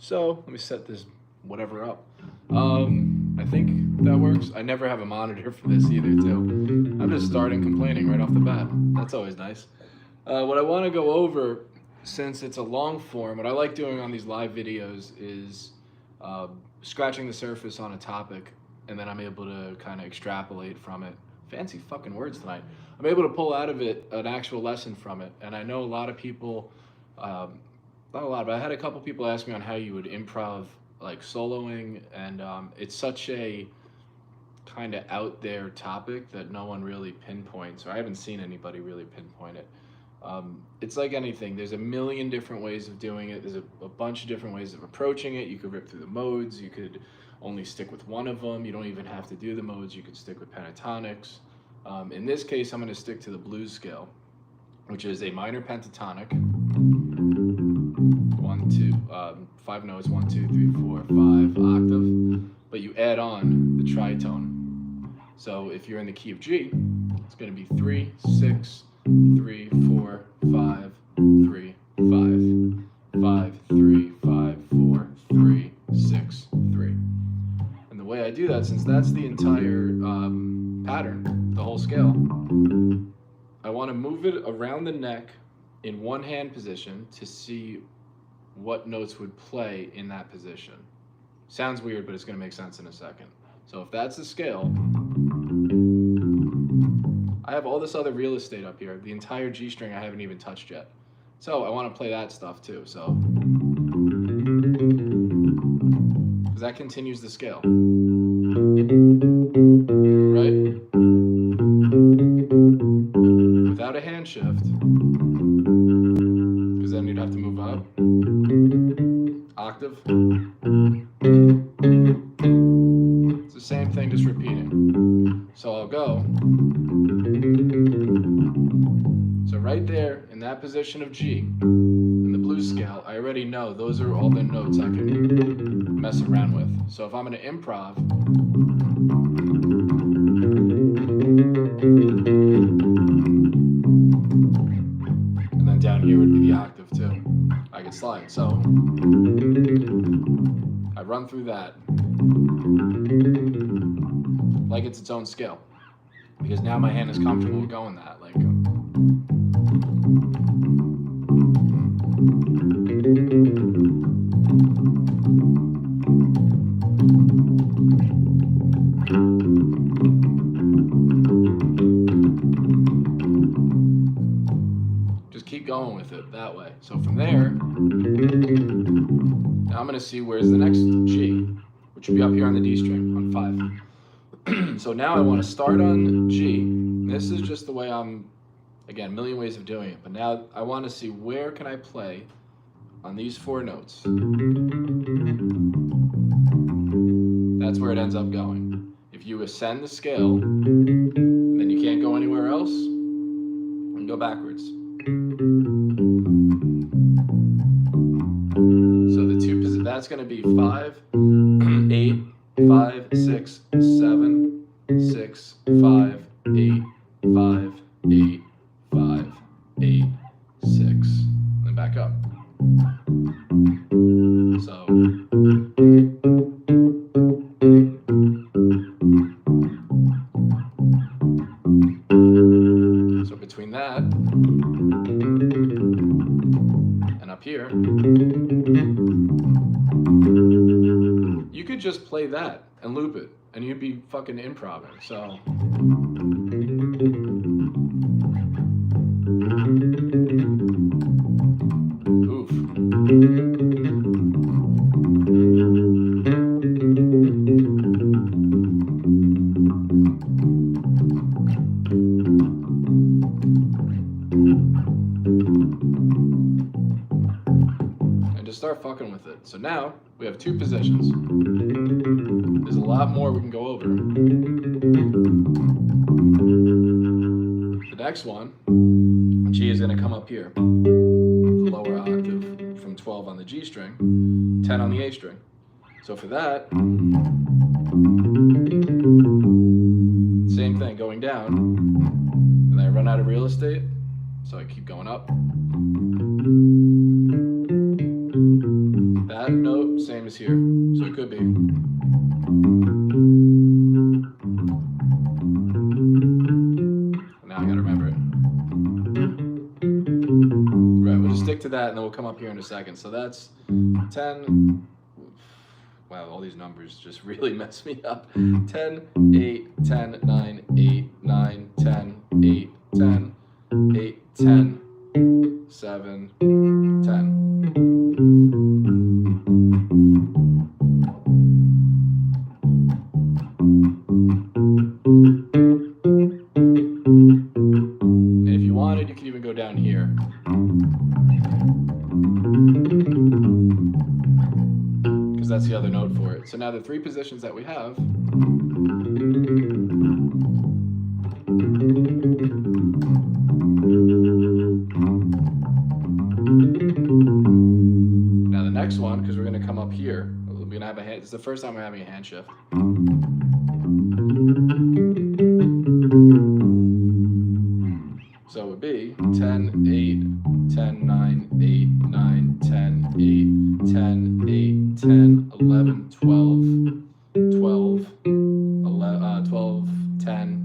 So let me set this whatever up. I think that works. I never have a monitor for this either, too. I'm just starting complaining right off the bat. That's always nice. What I want to go over, since it's a long form, what I like doing on these live videos is scratching the surface on a topic, and then I'm able to kind of extrapolate from it. Fancy fucking words tonight. I'm able to pull out of it an actual lesson from it, and I know a lot of people, not a lot, but I had a couple people ask me on how you would improv like soloing, and it's such a kind of out there topic that no one really pinpoints, or I haven't seen anybody really pinpoint it. It's like anything. There's a million different ways of doing it. There's a bunch of different ways of approaching it. You could rip through the modes. You could only stick with one of them. You don't even have to do the modes. You could stick with pentatonics. In this case, I'm going to stick to the blues scale, which is a minor pentatonic. 5 notes, 1, 2, 3, 4, 5, octave. But you add on the tritone. So if you're in the key of G, it's going to be 3, 6, 3, 4, 5, 3, 5, 5, 3, 5, 4, 3, 6, 3. And the way I do that, since that's the entire pattern, the whole scale, I want to move it around the neck in one hand position to see what notes would play in that position. Sounds weird, but it's going to make sense in a second. So if that's the scale, I have all this other real estate up here. The entire G string I haven't even touched yet. So I want to play that stuff too. So, because that continues the scale, right? Without a hand shift, because then you'd have to move up. Octave. It's the same thing, just repeating. So I'll go. So right there, in that position of G, in the blues scale, I already know those are all the notes I can mess around with. So if I'm going to improv, and then down here would be the octave too. I can slide. So I run through that like it's its own scale, because now my hand is comfortable with going that. Like, just keep going with it that way. So from there, now I'm going to see where's the next G, which will be up here on the D string on 5. So now I want to start on G. This is just the way I'm, again, a million ways of doing it, but now I want to see where can I play on these 4 notes. That's where it ends up going. If you ascend the scale, then you can't go anywhere else, and go backwards. So the two, that's going to be 5, 8, 5, 6, 7, 6, 5, 8, 5, 8, 5, 8, 6, and then back up. So between that and up here, you could just play that and loop it, and you'd be fucking improving. So oof. And just start fucking with it. So now we have 2 positions. There's a lot more we can go over. The next one, G is going to come up here. The lower octave from 12 on the G string, 10 on the A string. So for that, same thing, going down, and I run out of real estate, so I keep going up. That note, same as here. So it could be. Now I gotta remember it. Right, we'll just stick to that and then we'll come up here in a second. So that's 10. Wow, all these numbers just really mess me up. 10, 8, 10, 9, 8, 9, 10, 8, 10, 8, 10, 7, 10. And if you wanted, you could even go down here. Because that's the other note for it. So now the three positions that we have. Now the next one, because we're going to come up here, we're going to have a hand. This is the first time we're having a hand shift. So it would be 10, 8, 10, 9, 8, 9, 10, 8, 10, 8, 10, 11, 12, 12, 11, 12, 10.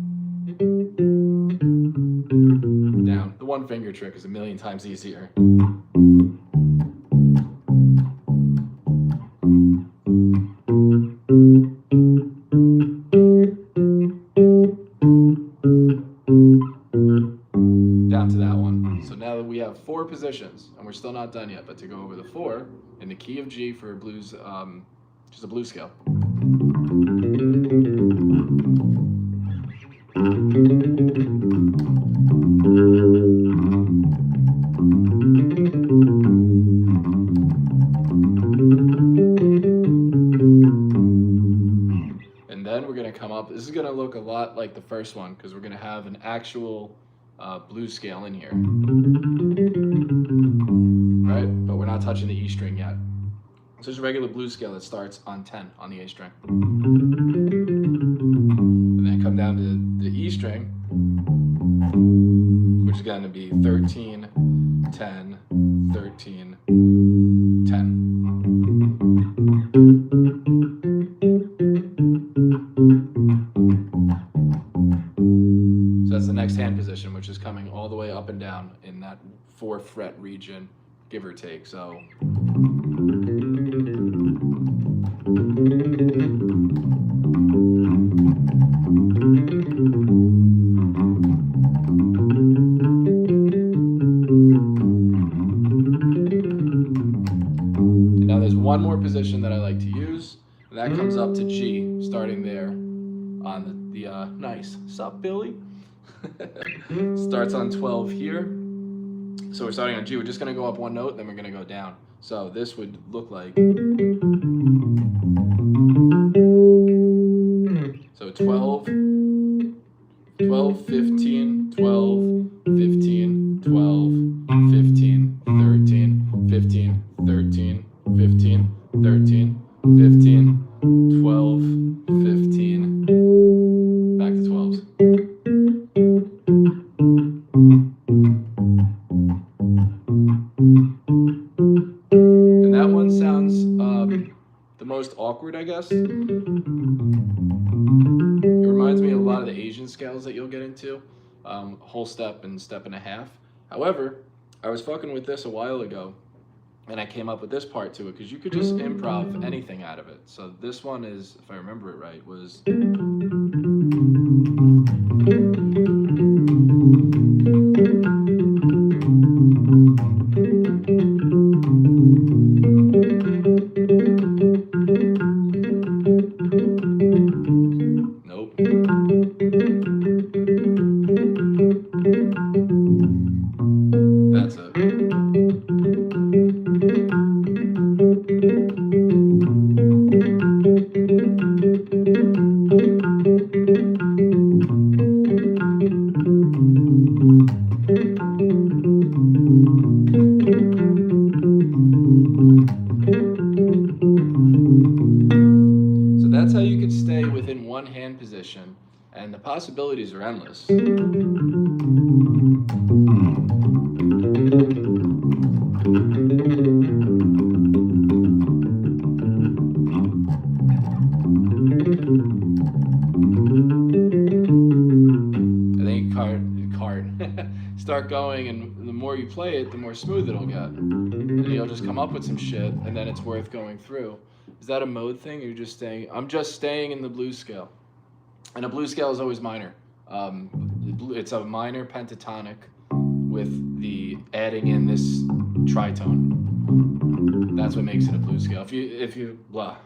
Down. The one finger trick is a million times easier. Down to that one. So now that we have four positions, and we're still not done yet, but to go over the four in the key of G for blues, just a blues scale. And then we're going to come up, this is going to look a lot like the first one because we're going to have an actual blues scale in here. Right? But we're not touching the E string yet. So there's a regular blues scale that starts on 10 on the A string. And then come down to the E string, which is going to be 13, 10, 13, 10. So that's the next hand position, which is coming all the way up and down in that 4th fret region, give or take. So and now there's one more position that I like to use, and that comes up to G, starting there on the nice. Sup, Billy? Starts on 12 here. So we're starting on G. We're just going to go up one note, then we're going to go down. So this would look like. So 12, 12, 15, 12, 15, 12, 15, 13, 15, 13, 15, 13, 15, 12, 15, back to 12s. And that one sounds the most awkward, I guess. It reminds me of a lot of the Asian scales that you'll get into, whole step and step and a half. However, I was fucking with this a while ago, and I came up with this part to it, because you could just improv anything out of it. So this one is, if I remember it right, was... Nope. That's it. So that's how you can stay within one hand position, and the possibilities are endless. start going, and the more you play it, the more smooth it'll get. And you'll just come up with some shit, and then it's worth going through. Is that a mode thing? Or you're just staying? I'm just staying in the blues scale. And a blues scale is always minor. It's a minor pentatonic with the adding in this tritone. That's what makes it a blues scale. If you blah,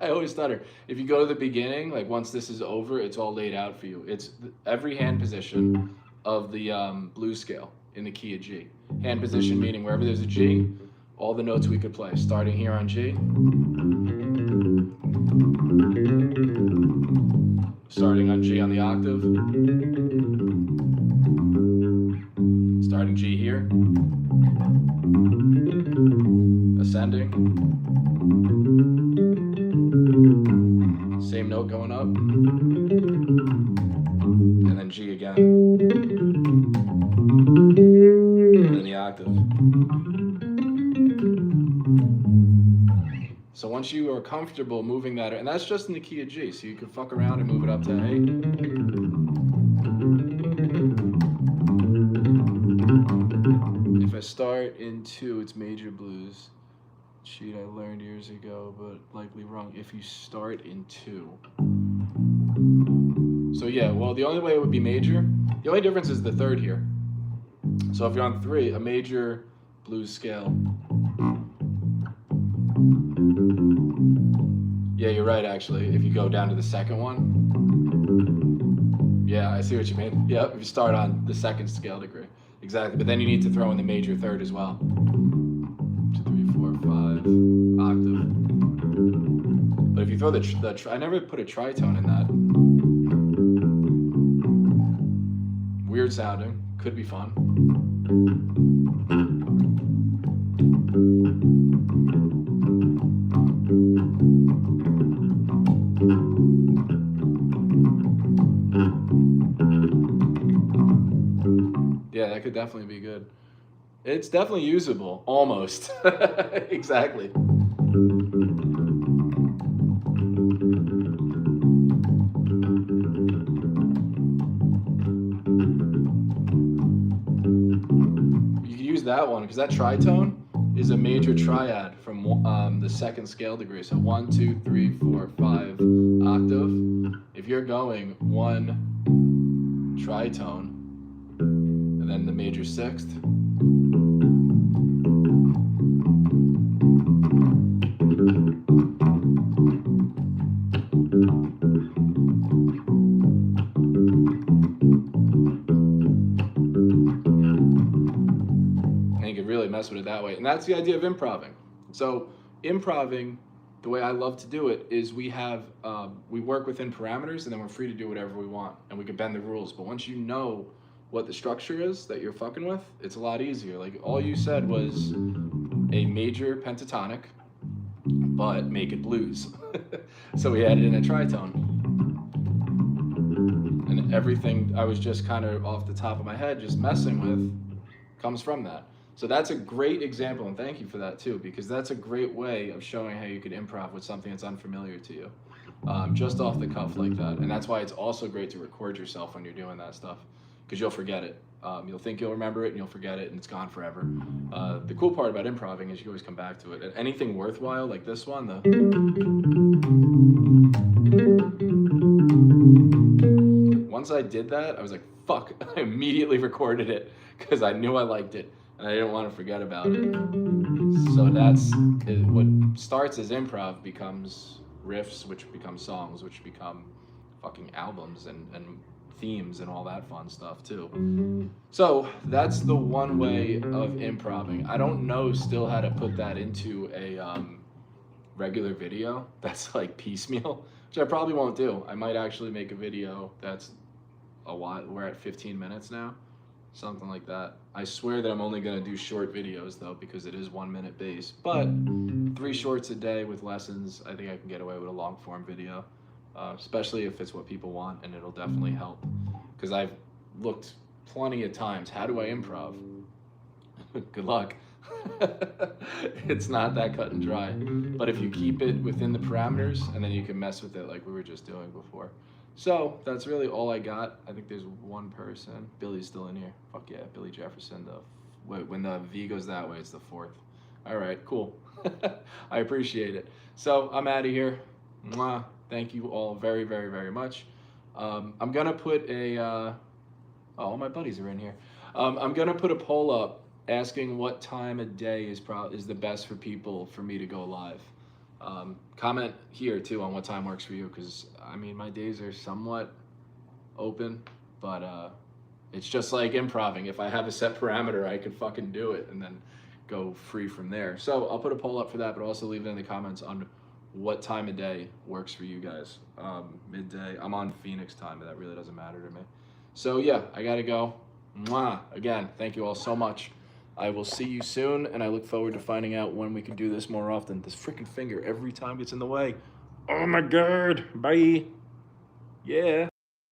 I always stutter. If you go to the beginning, like once this is over, it's all laid out for you. It's every hand position of the blues scale in the key of G. Hand position meaning wherever there's a G, all the notes we could play. Starting here on G. Starting on G on the octave. Starting G here. Ascending. Same note going up. And then G again. And then the octave. So once you are comfortable moving that, and that's just in the key of G, so you can fuck around and move it up to A. If I start in 2, it's major blues. Cheat I learned years ago, but likely wrong. If you start in 2. So yeah, well, the only way it would be major, the only difference is the third here. So if you're on 3, a major blues scale. Yeah, you're right, actually. If you go down to the second one. Yeah, I see what you mean. Yep, if you start on the second scale degree. Exactly, but then you need to throw in the major third as well. 2, 3, 4, 5, octave. But if you throw I never put a tritone in that. Weird sounding, could be fun. Yeah, that could definitely be good. It's definitely usable, almost. Exactly. You can use that one, because that tritone is a major triad from the second scale degree. So 1, 2, 3, 4, 5 octave. If you're going 1 tritone, and then the major sixth. And you could really mess with it that way. And that's the idea of improving. So improving, the way I love to do it is we work within parameters, and then we're free to do whatever we want, and we can bend the rules. But once you know what the structure is that you're fucking with, it's a lot easier. Like all you said was a major pentatonic, but make it blues. So we added in a tritone. And everything I was just kind of off the top of my head just messing with comes from that. So that's a great example, and thank you for that too, because that's a great way of showing how you could improv with something that's unfamiliar to you. Just off the cuff like that. And that's why it's also great to record yourself when you're doing that stuff, because you'll forget it. You'll think you'll remember it, and you'll forget it, and it's gone forever. The cool part about improving is you always come back to it. And anything worthwhile, like this one, once I did that, I was like, fuck, I immediately recorded it, because I knew I liked it, and I didn't want to forget about it. So what starts as improv becomes riffs, which become songs, which become fucking albums and themes and all that fun stuff too. So that's the one way of improving. I don't know still how to put that into a regular video that's like piecemeal, which I probably won't do. I might actually make a video that's a lot. We're at 15 minutes now, something like that. I swear that I'm only gonna do short videos though, because it is 1 minute base, but 3 shorts a day with lessons, I think I can get away with a long form video. Especially if it's what people want, and it'll definitely help. Because I've looked plenty of times, how do I improv? Good luck. It's not that cut and dry. But if you keep it within the parameters, and then you can mess with it like we were just doing before. So that's really all I got. I think there's one person. Billy's still in here. Fuck yeah, Billy Jefferson. When the V goes that way, it's the fourth. All right, cool. I appreciate it. So I'm out of here. Mwah. Thank you all very, very, very much. I'm gonna put a. All my buddies are in here. I'm gonna put a poll up asking what time of day is the best for people for me to go live. Comment here too on what time works for you, because I mean my days are somewhat open, but it's just like improving. If I have a set parameter, I could fucking do it and then go free from there. So I'll put a poll up for that, but also leave it in the comments on what time of day works for you guys. Midday. I'm on Phoenix time, but that really doesn't matter to me. So yeah, I gotta go. Mwah. Again, thank you all so much. I will see you soon, and I look forward to finding out when we can do this more often. This freaking finger every time gets in the way. Oh my god. Bye. Yeah.